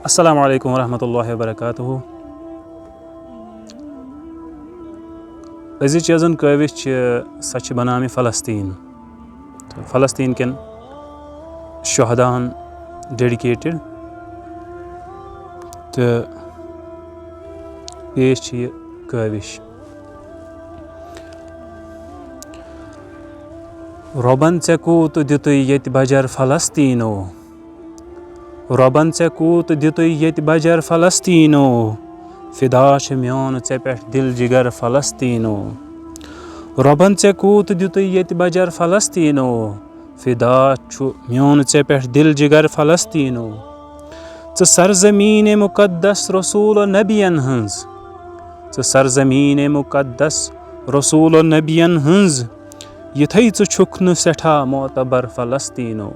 अस्सलामु अलैकुम वरहमतुल्लाहि वबरकातुहू। अज़िज यज़न कविश सह बनाम फ़लस्तीन तो फ़लस्तीन केन शहदान डेडिकेटेड तो पेश यह कविश। रबन ऐ कूत दितुय येत बजर फ़लस्तीनो, रबन ऐ कूत दितुय येत बजर फ़लस्तीनो, फिदा छ म्योन ऐ पेठ दिल जिगर फ़लस्तीनो। रबन ऐ कूत दितुय येत बजर फ़लस्तीनो, फिदा छ म्योन ऐ पेठ दिल जिगर फ़लस्तीनो। च सरज़मीन मुक़द्दस रसूल नबियन हंज, च सरज़मीन मुक़द्दस रसूल नबियन हंज, यथै च छुक न सठा मोतबर फ़लस्तीनो,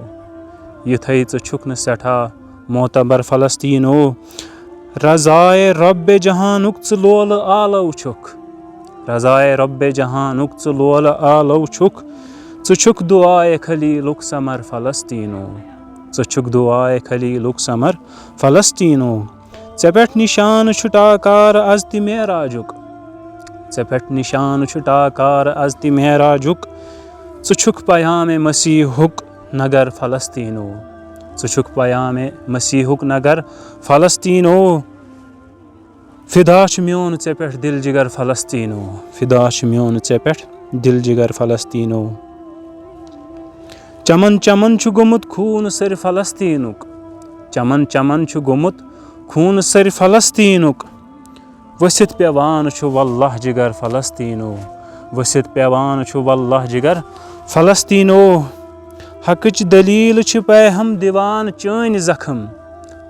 यथै च छुक न सठा मोतबर फ़लस्तीनो। रज़ाए रब्बे जहानुक च लोल आलौ छुक, रज़ाए रब्बे जहानुक च लोल आलौ छुक, च छुक दुआए खलीलुक समर फ़लस्तीनो, च छुक दुआए खलीलुक समर फ़लस्तीनो। चे पेठ निशान छुटाकार अज ति मेराजुक, चे पेठ निशान छुटाकार अज ति मेराजुक, च छुक पयामे मसीहुक नगर फ़लस्तीनो, च छुक पयामे मसीहुक नगर फ़लस्तीनो। फिदा छ म्योन ऐ पेठ दिल जिगर फ़लस्तीनो, फिदा छ म्योन ऐ पेठ दिल जिगर फ़लस्तीनो। चमन चमन छु गोमुत खून सर फ़लस्तीनुक, चमन चमन छु गोमुत खून सर फ़लस्तीनुक, वसित पेवान छु वल्लाह जिगर फ़लस्तीनो, वसित पेवान छु वल्लाह जिगर फ़लस्तीनो। हकच दलील छ पैहम दिवान चैन जख्म,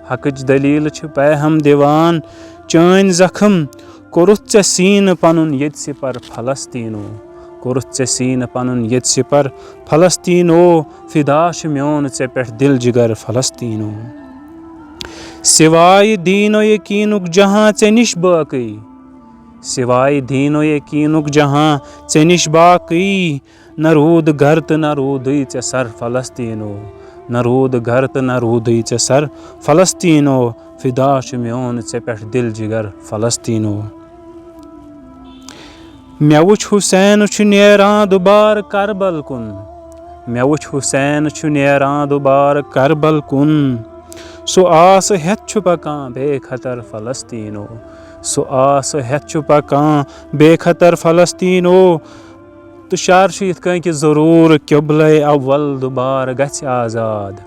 हकच दलील छ पैहम दिवान चैन जख्म, कोरुथ चे सीन पनुन येत सिपर फ़लस्तीनो, कोरुथ चे सीन पनुन येत सिपर फ़लस्तीनो। फिदा छ म्योन ऐ पेठ दिल जिगर फ़लस्तीनो। सिवाय दीनो यकीनुक जहाँ चे निश बाकी, सिवाय दीनो यकीनुक जहाँ चे निश बाकी, न रूद गर्त न रूदुय चे सर फ़लस्तीनो, न रूद गर्त न रूदुय चे सर फ़लस्तीनो। फिदा छ म्योन ऐ पेठ दिल जिगर फ़लस्तीनो। मे वुच हुसैन छु नेरां दुबार करबल कुन, मे वुच हुसैन छु नेरां दुबार करबल कुन, सो आस हेथ छु पकां बेखतर फ़लस्तीनो, सो आस हेथ छु पकां बेखतर फ़लस्तीनो। तो शार छु यिथ कनि कि ज़रूर क़िबले अव्वल दुबार गछ आज़ाद,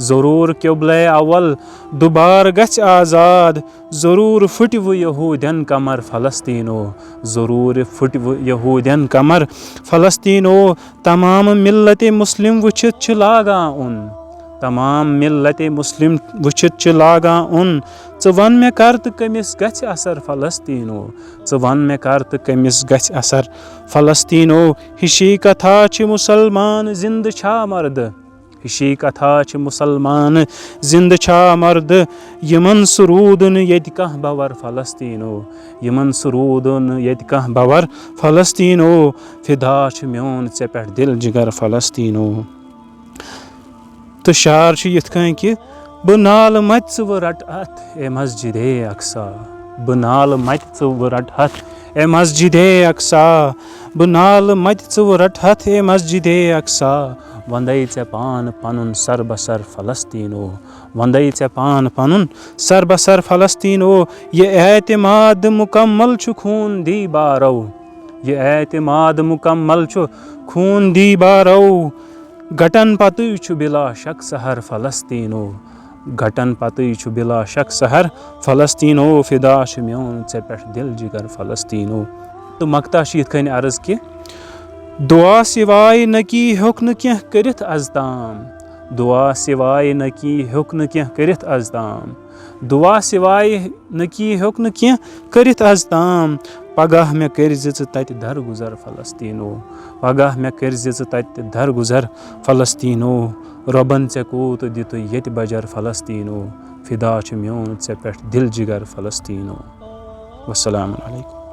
ज़रूर क़िबले अव्वल दुबार गछ आज़ाद, ज़रूर फुटव यहूदन कमर फ़लस्तीनो, ज़रूर फुटव यहूदन कमर फ़लस्तीनो। तमाम मिल्लते मुस्लिम वुछित छ लागां उन, तमाम मिल्लते मुस्लिम वुछित छ लागां उन, च वन मे करत कमिस गछ असर फ़लस्तीनो, च वन मे करत कमिस गछ असर फ़लस्तीनो। हिशी कथा छ मुसलमान जिंद छा मर्द, हिशी कथा छ मुसलमान जिंद छा मर्द, यमन सुरूदन येत कह बवर फ़लस्तीनो, यमन सुरूदन येत कह बवर फ़लस्तीनो। फिदा छ म्योन ऐ पेठ दिल जिगर फ़लस्तीनो। तो शार छ यिथ कनि कि बह नाल मत व रट अथ ए मस्जिदे अक्सा, बह नाल मत व रट हथ ए मस्जिदे अक्सा, बह नाल मत व रट हथ ए मस्जिदे अक्सा, वंदै चे पान पनुन सर बसर फ़लस्तीनो, वंदै चे पान पनुन सर बसर फ़लस्तीनो। ये एतमाद मुकम्मल छु खून दी बारौ, ये एतमाद मुकम्मल छु खून दी बारौ, घटन पतुय छु बिला शक सहर फ़लस्तीनो, घटन पतुय छु बिला शक सहर फ़लस्तीनो। फिदा छ म्योन ऐ पेठ दिल जिगर फ़लस्तीनो। तो मकता छ यिथ कनि अर्ज़ कि दुआ सिवाय न की हेउक न केह करिथ अज़ताम, दुआ सिवाय न की हेउक न केह करिथ अज़ताम, दुआ सिवाय न की हेउक न केह करिथ अज़ताम। पगाह मे कर्ज़ च तत दरगुजर फ़लस्तीनो, पगाह मे कर्ज़ च तत दरगुजर फ़लस्तीनो। रबन ऐ कूत दितुय येत बजर फ़लस्तीनो, फिदा छ म्योन ऐ पेठ दिल जिगर फ़लस्तीनो। वस्सलामु अलैकुम।